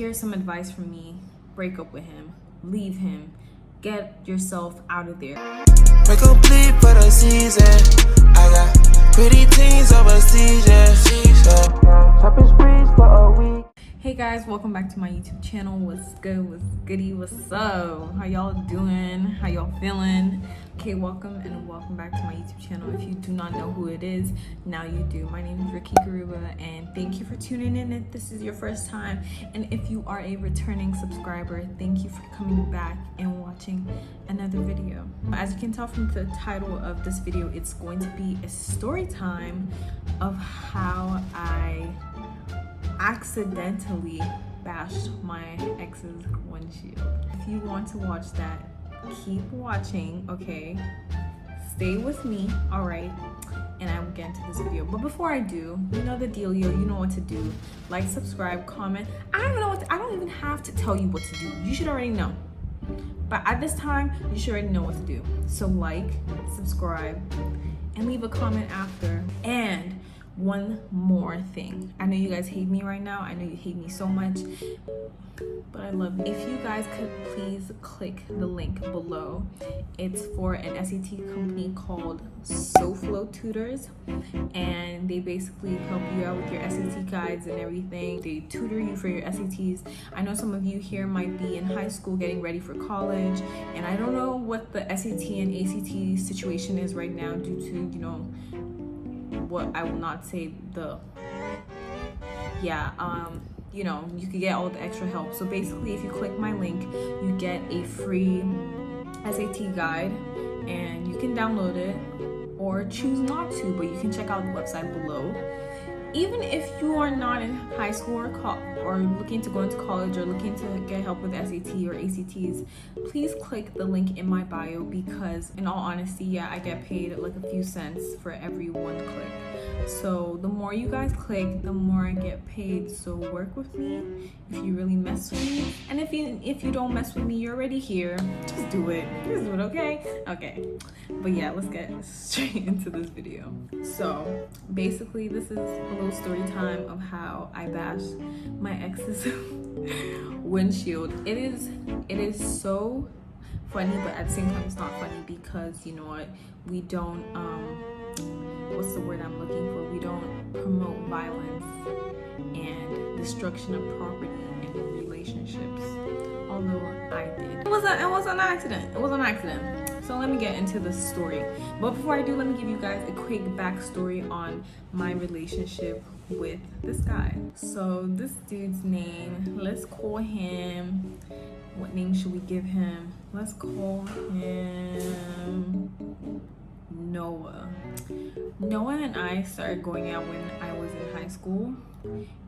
Here's some advice from me. Break up with him. Leave him. Get yourself out of there. We're complete for the season. I got pretty teens overseas, yeah. Shopping sprees for a week. Hey guys, welcome back to my YouTube channel. What's good? What's goody? What's up? How y'all doing? How y'all feeling? Okay, welcome back to my YouTube channel. If you do not know who it is, now you do. My name is Rukky.g, and thank you for tuning in if this is your first time. And if you are a returning subscriber, thank you for coming back and watching another video. As you can tell from the title of this video, it's going to be a story time of how I accidentally bashed my ex's windshield. If you want to watch that, keep watching, okay? Stay with me, all right? And I will get into this video. But before I do, you know the deal, yo. You know what to do. Like, subscribe, comment. I don't even have to tell you what to do. You should already know. But at this time, you should already know what to do. So like, subscribe, and leave a comment after. And one more thing. I know you guys hate me right now. I know you hate me so much, but I love you. If you guys could please click the link below. It's for an SAT company called SoFlo Tutors, and they basically help you out with your SAT guides and everything. They tutor you for your SATs. I know some of you here might be in high school getting ready for college, and I don't know what the SAT and ACT situation is right now due to, you know, what I will not say you know, you could get all the extra help. So basically, if you click my link, you get a free SAT guide, and you can download it or choose not to, but you can check out the website below. Even if you are not in high school or looking to go into college or looking to get help with SAT or ACTs, please click the link in my bio, because in all honesty, yeah, I get paid like a few cents for every one click. So the more you guys click, the more I get paid. So work with me if you really mess with me. And if you don't mess with me, you're already here. Just do it. Just do it, okay? Okay. But yeah, let's get straight into this video. So basically, this is a little story time of how I bashed my ex's windshield. It is so funny, but at the same time it's not funny, because you know what, we don't what's the word I'm looking for, we don't promote violence and destruction of property and relationships, although I did. It was an accident. So let me get into the story. But before I do, let me give you guys a quick backstory on my relationship with this guy. So this dude's name, let's call him, what name should we give him? Let's call him Noah. Noah and I started going out when I was in high school,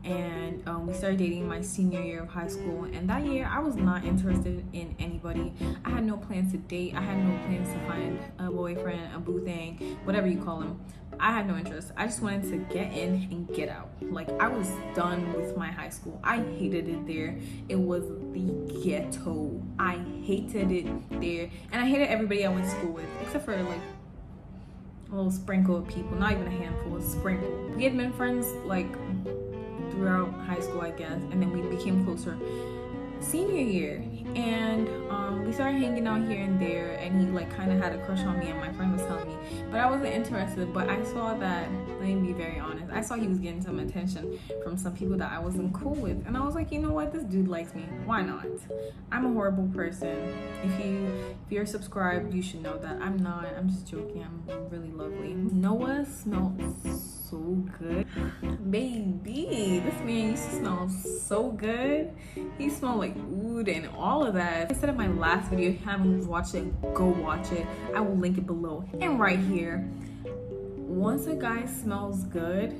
and we started dating my senior year of high school. And that year I was not interested in anybody. I had no plans to date. I had no plans to find a boyfriend, a boo thing, whatever you call him. I had no interest. I just wanted to get in and get out. Like, I was done with my high school. I hated it there. It was the ghetto. I hated it there, and I hated everybody I went to school with, except for like a little sprinkle of people, not even a handful, a sprinkle. We had been friends like throughout high school, I guess, and then we became closer senior year, and we started hanging out here and there, and he like kind of had a crush on me, and my friend was telling me, but I wasn't interested. But I saw that, let me be very honest, I saw he was getting some attention from some people that I wasn't cool with, and I was like, you know what, this dude likes me, why not? I'm a horrible person. If you're subscribed, you should know that I'm not. I'm just joking. I'm really lovely. Noah smells so good, baby. This man used to smell so good. He smelled like oud and all of that. I said in my last video, if you haven't watched it, go watch it. I will link it below and right here. Once a guy smells good,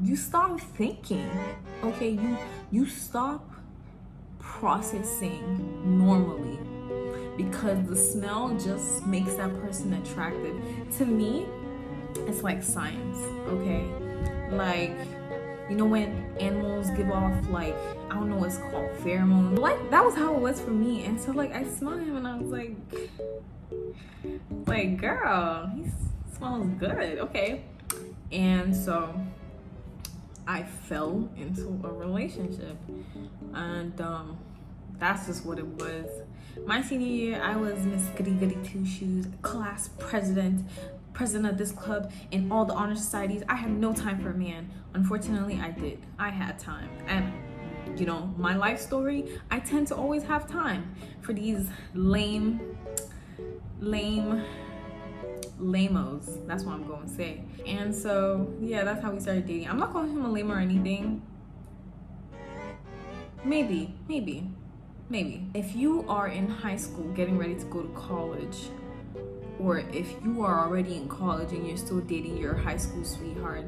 you stop thinking, okay? You stop processing normally, because the smell just makes that person attractive. To me, it's like science, okay? Like, you know when animals give off, like, I don't know what's called, pheromones. Like, that was how it was for me. And so like I smelled him and I was like, girl, he smells good, okay? And so I fell into a relationship, and that's just what it was. My senior year, I was Miss Goody Goody Two Shoes, class president of this club, in all the honor societies. I had no time for a man. Unfortunately, I did. I had time. And you know, my life story, I tend to always have time for these lamos. That's what I'm going to say. And so, yeah, that's how we started dating. I'm not calling him a lame or anything. Maybe. If you are in high school getting ready to go to college, or if you are already in college and you're still dating your high school sweetheart,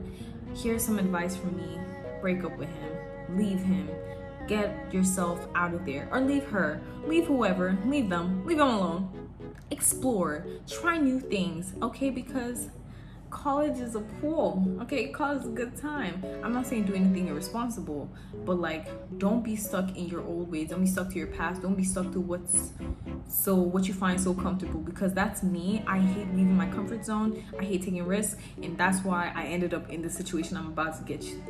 here's some advice from me. Break up with him. Leave him. Get yourself out of there. Or leave her. Leave whoever. Leave them alone. Explore. Try new things, okay? Because college is a pool, okay? College is a good time. I'm not saying do anything irresponsible, but like, don't be stuck in your old ways. Don't be stuck to your past. Don't be stuck to what you find so comfortable, because that's me. I hate leaving my comfort zone. I hate taking risks, and that's why I ended up in the situation I'm about to get you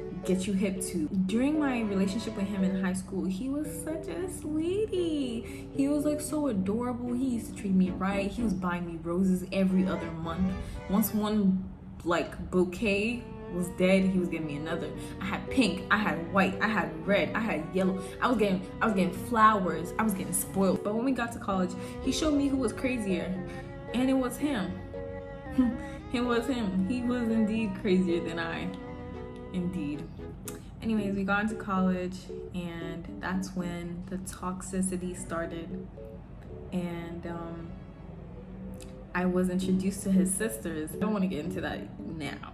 hip to. During my relationship with him in high school, he was such a sweetie. He was like so adorable. He used to treat me right. He was buying me roses every other month. Once one like bouquet was dead, he was giving me another. I had pink, I had white, I had red, I had yellow. I was getting flowers. I was getting spoiled. But when we got to college, he showed me who was crazier, and it was him. It was him. He was indeed crazier than I. Indeed. Anyways, we got into college, and that's when the toxicity started. And I was introduced to his sisters. I don't want to get into that now.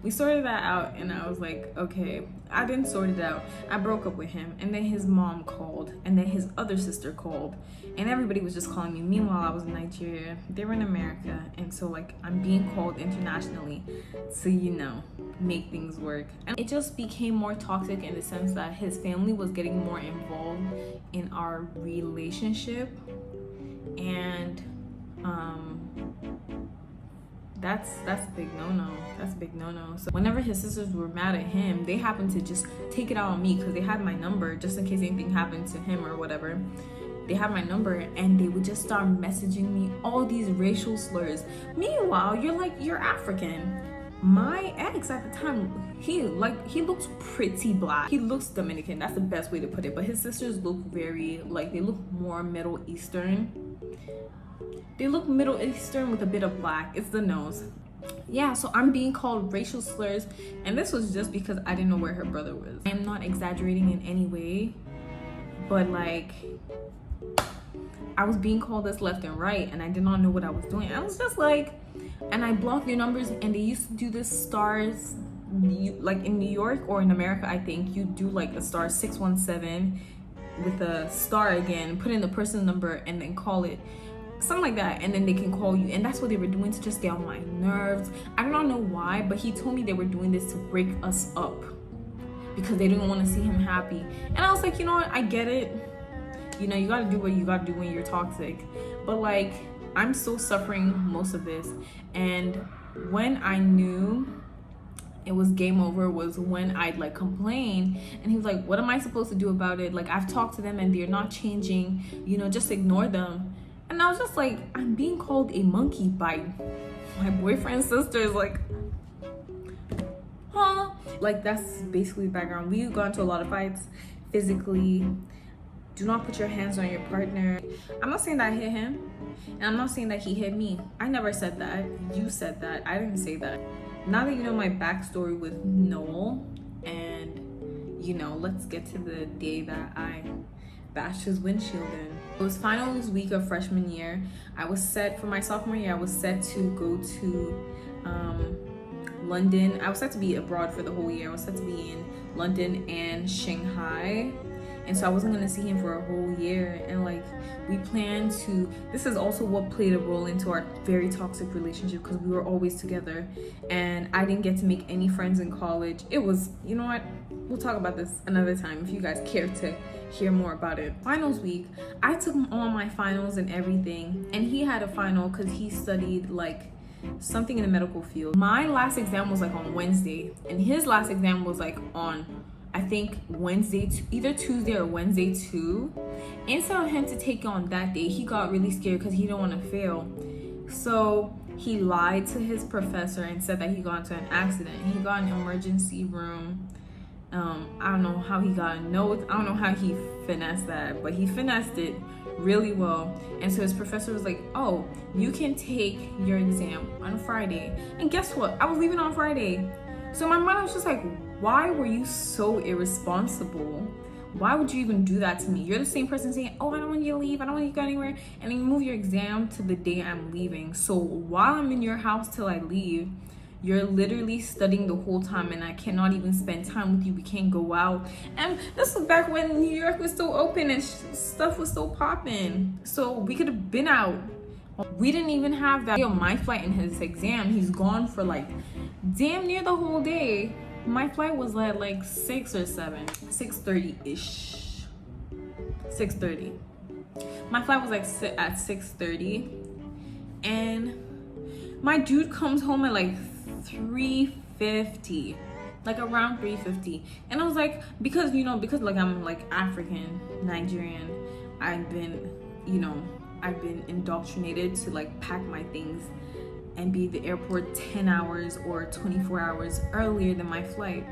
We sorted that out, and I was like, okay. I didn't sort it out. I broke up with him, and then his mom called, and then his other sister called, and everybody was just calling me. Meanwhile, I was in Nigeria. They were in America, and so like I'm being called internationally to, you know, make things work. And it just became more toxic in the sense that his family was getting more involved in our relationship, and that's a big no-no. That's a big no-no. So whenever his sisters were mad at him, they happened to just take it out on me, because they had my number just in case anything happened to him or whatever. They had my number, and they would just start messaging me all these racial slurs. Meanwhile, you're African. My ex at the time, he looks pretty black. He looks Dominican. That's the best way to put it. But his sisters look very, like, they look more Middle Eastern. They look Middle Eastern with a bit of black. It's the nose. Yeah, so I'm being called racial slurs, and this was just because I didn't know where her brother was. I'm not exaggerating in any way, but like, I was being called this left and right, and I did not know what I was doing. I was just like, and I blocked their numbers, and they used to do this stars, like in New York or in America, I think, you do like a star 617 with a star again, put in the person's number, and then call it. Something like that, and then they can call you. And that's what they were doing to just get on my nerves. I do not know why, but he told me they were doing this to break us up because they didn't want to see him happy. And I was like, you know what, I get it. You know, you gotta do what you gotta do when you're toxic. But like, I'm still suffering most of this. And when I knew it was game over was when I'd like complain, and he was like, what am I supposed to do about it? Like, I've talked to them and they're not changing, you know, just ignore them. And I was just like, I'm being called a monkey by my boyfriend's sisters. Like, huh? Like, that's basically the background. We got into a lot of fights physically. Do not put your hands on your partner. I'm not saying that I hit him, and I'm not saying that he hit me. I never said that. You said that. I didn't say that. Now that you know my backstory with Noel, and, you know, let's get to the day that I bashed his windshield in. It was finals week of freshman year. I was set for my sophomore year. I was set to go to London. I was set to be abroad for the whole year. I was set to be in London and Shanghai, and so I wasn't gonna see him for a whole year. And like, we planned to, this is also what played a role into our very toxic relationship, because we were always together, and I didn't get to make any friends in college. It was, you know what, we'll talk about this another time if you guys care to hear more about it. Finals week, I took all my finals and everything, and he had a final because he studied like something in the medical field. My last exam was like on Wednesday, and his last exam was like on, I think, Wednesday, either Tuesday or Wednesday too. Instead of him to take on that day, he got really scared because he didn't want to fail. So he lied to his professor and said that he got into an accident. He got an emergency room. I don't know how he got a note. I don't know how he finessed that, but he finessed it really well. And so his professor was like, oh, you can take your exam on Friday. And guess what? I was leaving on Friday. So my mind was just like, why were you so irresponsible? Why would you even do that to me? You're the same person saying, oh, I don't want you to leave, I don't want you to go anywhere, and then you move your exam to the day I'm leaving. So while I'm in your house till I leave, you're literally studying the whole time, and I cannot even spend time with you. We can't go out. And this was back when New York was still open and stuff was still popping. So we could have been out. We didn't even have that. My flight and his exam, he's gone for like damn near the whole day. My flight was at like 6 or 7, 6:30-ish. 6:30. My flight was like at 6:30, and my dude comes home at like 3:50, like around 3:50. And I was like, because like I'm like African, Nigerian, I've been indoctrinated to like pack my things and be at the airport 10 hours or 24 hours earlier than my flight.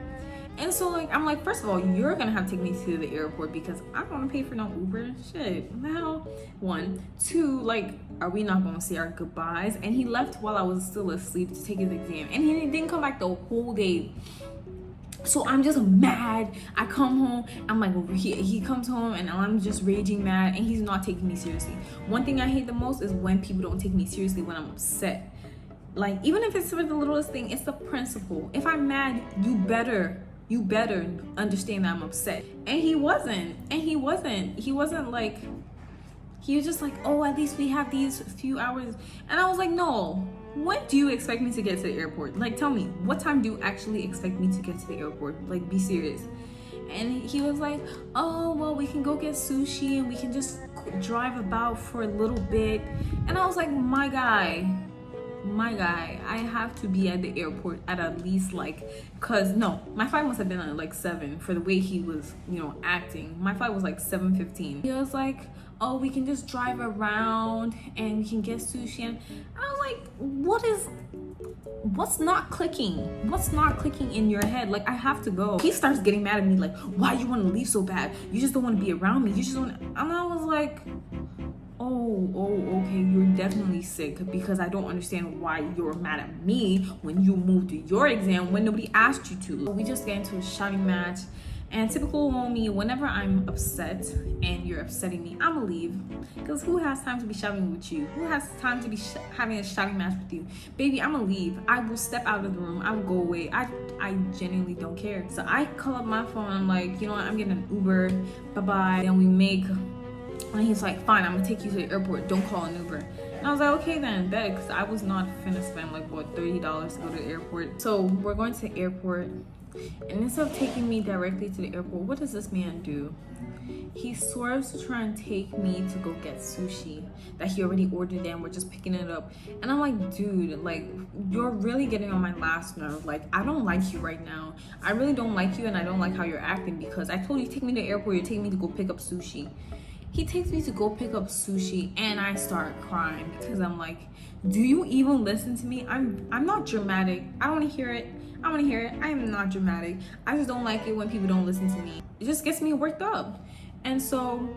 And so like I'm like, first of all, you're gonna have to take me to the airport because I don't want to pay for no Uber. Shit, now 1, 2, like, are we not gonna say our goodbyes? And he left while I was still asleep to take his exam, and he didn't come back the whole day. So I'm just mad. I come home, I'm like, he comes home and I'm just raging mad, and he's not taking me seriously. One thing I hate the most is when people don't take me seriously when I'm upset. Like, even if it's for the littlest thing, it's the principle. If I'm mad, you better understand that I'm upset. And he wasn't like, he was just like, oh, at least we have these few hours. And I was like, no, when do you expect me to get to the airport? Like, tell me, what time do you actually expect me to get to the airport? Like, be serious. And he was like, oh, well, we can go get sushi and we can just drive about for a little bit. And I was like, my guy, I have to be at the airport at least like, cause no, my flight must have been at like 7 for the way he was, acting. My flight was like 7:15. He was like, oh, we can just drive around and we can get sushi. And I was like, what's not clicking? What's not clicking in your head? Like, I have to go. He starts getting mad at me like, why you want to leave so bad? You just don't want to be around me. You just don't. And I was like, oh, okay, you're definitely sick, because I don't understand why you're mad at me when you moved to your exam when nobody asked you to. We just get into a shouting match, and typical me, whenever I'm upset and you're upsetting me, I'ma leave, because who has time to be shouting with you? Who has time to be having a shouting match with you? Baby, I'ma leave. I will step out of the room. I will go away. I genuinely don't care. So I call up my phone. I'm like, you know what? I'm getting an Uber. Bye-bye. And we make... And he's like, fine, I'm gonna take you to the airport. Don't call an Uber. And I was like, okay then, bet, because I was not finna spend like, what, $30 to go to the airport. So we're going to the airport, and instead of taking me directly to the airport, what does this man do? He swerves to try and take me to go get sushi that he already ordered, and we're just picking it up. And I'm like, dude, like, you're really getting on my last nerve. Like, I don't like you right now. I really don't like you, and I don't like how you're acting, because I told you, take me to the airport, you're taking me to go pick up sushi. He takes me to go pick up sushi, and I start crying because I'm like, do you even listen to me? I'm not dramatic. I don't want to hear it. I want to hear it. I am not dramatic. I just don't like it when people don't listen to me. It just gets me worked up. And so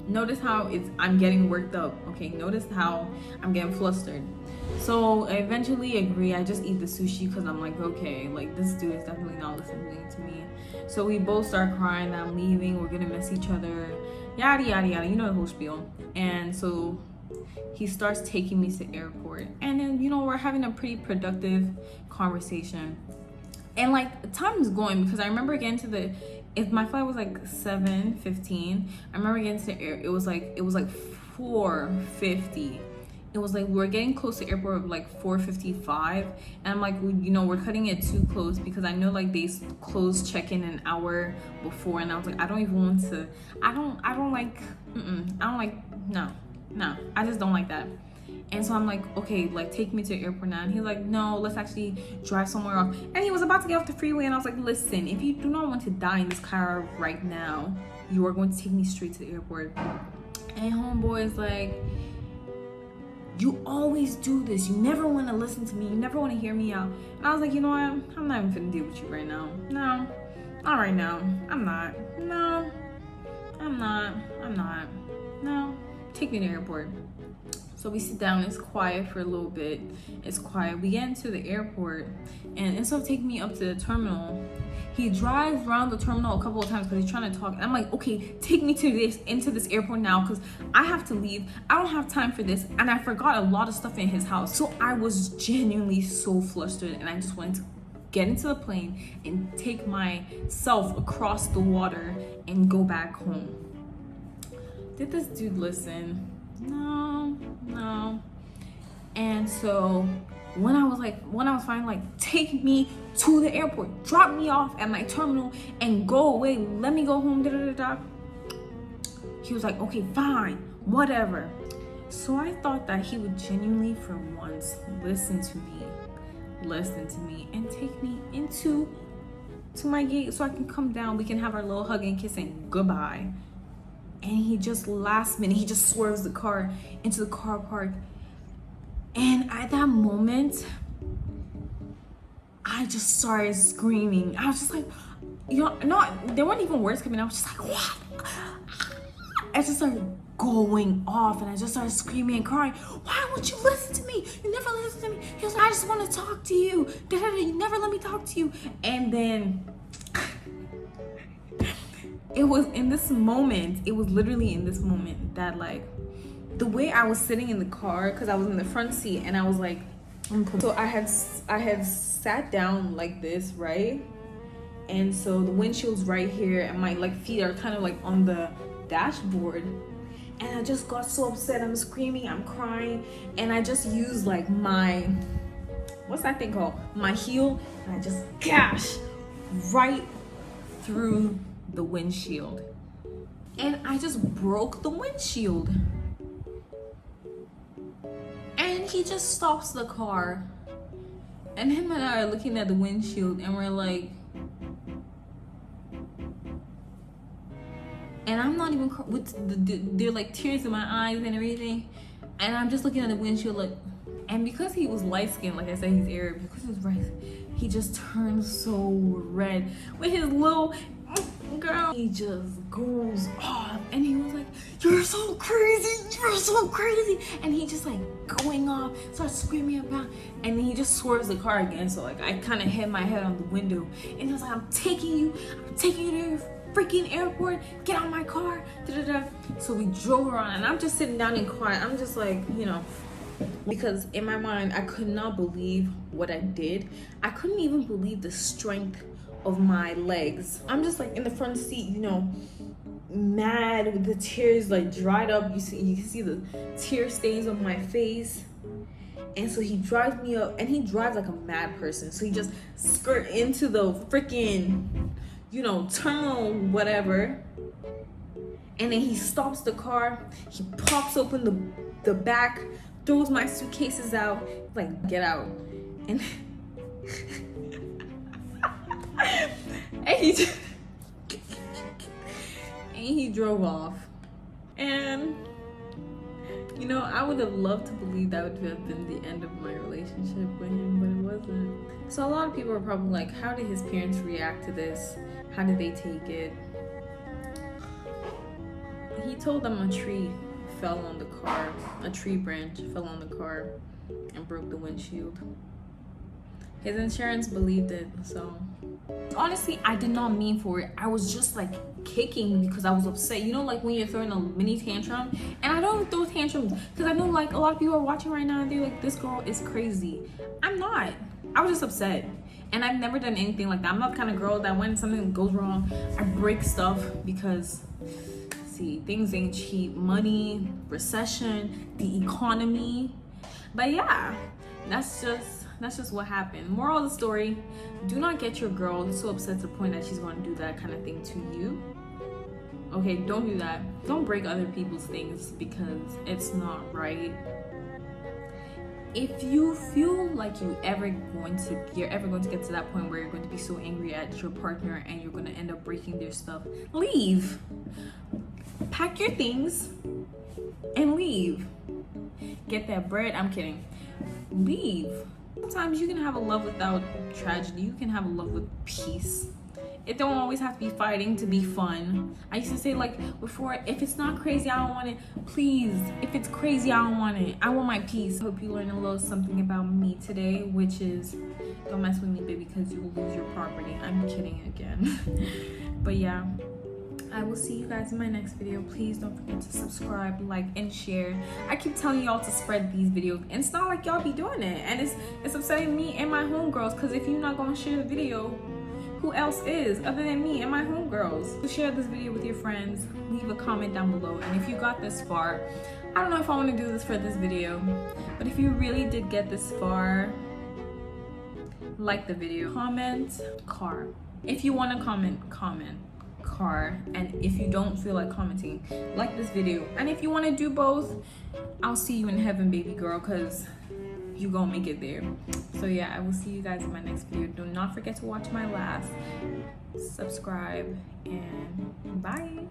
notice how I'm getting worked up. Okay, notice how I'm getting flustered. So I eventually agree. I just eat the sushi because I'm like, okay, like, this dude is definitely not listening to me. So we both start crying that I'm leaving. We're gonna miss each other. Yada yada yada, you know the whole spiel. And so he starts taking me to the airport, and then we're having a pretty productive conversation, and like time is going, because I remember getting to if my flight was like 7:15, I remember getting to the air, it was like 4:50. It was like we were getting close to the airport of like 4:55, and I'm like, we're cutting it too close, because I know like they close check-in an hour before, and I was like, I don't even want to. I don't like. No, I just don't like that. And so I'm like, okay, like take me to the airport now. And he's like, no, let's actually drive somewhere else. And he was about to get off the freeway, and I was like, listen, if you do not want to die in this car right now, you are going to take me straight to the airport. And homeboy is like, you always do this. You never want to listen to me. You never want to hear me out. And I was like, you know what? I'm not even finna deal with you right now. No, not right now. I'm not. No, I'm not. No, take me to the airport. So we sit down, it's quiet for a little bit. It's quiet. We get into the airport, and instead of taking me up to the terminal, he drives around the terminal a couple of times because he's trying to talk. And I'm like, okay, take me into this airport now because I have to leave. I don't have time for this. And I forgot a lot of stuff in his house. So I was genuinely so flustered, and I just wanted to get into the plane and take myself across the water and go back home. Did this dude listen? No. And so when I was finally like, take me to the airport, drop me off at my terminal and go away, let me go home, he was like, okay, fine, whatever. So I thought that he would genuinely for once listen to me and take me to my gate so I can come down, we can have our little hug and kiss and goodbye. And he just last minute, he just swerves the car into the car park. And at that moment, I just started screaming. I was just like, there weren't even words coming out. I was just like, what? I just started going off, and I just started screaming and crying. Why won't you listen to me? You never listen to me. He was like, I just want to talk to you. You never let me talk to you. And then it was literally in this moment that like the way I was sitting in the car, because I was in the front seat, and I was like, so I had sat down like this, right? And so the windshield's right here, and my like feet are kind of like on the dashboard. And I just got so upset. I'm screaming, I'm crying, and I just used like my, what's that thing called? My heel, and I just gash right through the windshield. And I just broke the windshield. And he just stops the car. And him and I are looking at the windshield, and we're like, and I'm not even with there like tears in my eyes and everything, and I'm just looking at the windshield like, and because he was light skinned, like I said, he's Arab, because he was right, he just turned so red with his little girl. He just goes off, and he was like, you're so crazy, and he just like going off, starts screaming about, and then he just swerves the car again. So like I kind of hit my head on the window, and he was like, I'm taking you to your freaking airport, get out of my car, So we drove around, and I'm just sitting down and quiet. I'm just like, because in my mind I could not believe what I did. I couldn't even believe the strength of my legs. I'm just like in the front seat, mad with the tears like dried up. You can see the tear stains on my face. And so he drives me up, and he drives like a mad person. So he just skirt into the freaking terminal, whatever. And then he stops the car, he pops open the back, throws my suitcases out, like, get out. And he drove off. And I would have loved to believe that would have been the end of my relationship with him, but it wasn't. So a lot of people are probably like, how did his parents react to this? How did they take it? He told them a tree fell on the car, a tree branch fell on the car and broke the windshield. His insurance believed it, so. Honestly, I did not mean for it. I was just like kicking because I was upset. Like when you're throwing a mini tantrum, and I don't throw tantrums because I know like a lot of people are watching right now and they're like, this girl is crazy. I'm not. I was just upset. And I've never done anything like that. I'm not the kind of girl that when something goes wrong, I break stuff because, see, things ain't cheap. Money, recession, the economy. But yeah, that's just what happened. Moral of the story, do not get your girl so upset to the point that she's going to do that kind of thing to you. Okay, don't do that. Don't break other people's things because it's not right. if you feel like you're ever going to get to that point where you're going to be so angry at your partner and you're going to end up breaking their stuff, leave. Pack your things and leave. Get that bread. I'm kidding. Leave. Sometimes you can have a love without tragedy. You can have a love with peace. It don't always have to be fighting to be fun. I used to say, like, before, if it's not crazy, I don't want it. Please, if it's crazy, I don't want it. I want my peace. I hope you learned a little something about me today, which is, don't mess with me, baby, because you will lose your property. I'm kidding again. But yeah, I will see you guys in my next video. Please don't forget to subscribe, like, and share. I keep telling y'all to spread these videos, and it's not like y'all be doing it. And it's upsetting me and my homegirls, because if you're not going to share the video, who else is other than me and my homegirls? So share this video with your friends, leave a comment down below, and if you got this far, I don't know if I want to do this for this video, but if you really did get this far, like the video, comment car. If you want to comment car, and if you don't feel like commenting, like this video. And if you want to do both, I'll see you in heaven, baby girl, because you gonna make it there. So yeah, I will see you guys in my next video. Do not forget to watch my last, subscribe, and bye.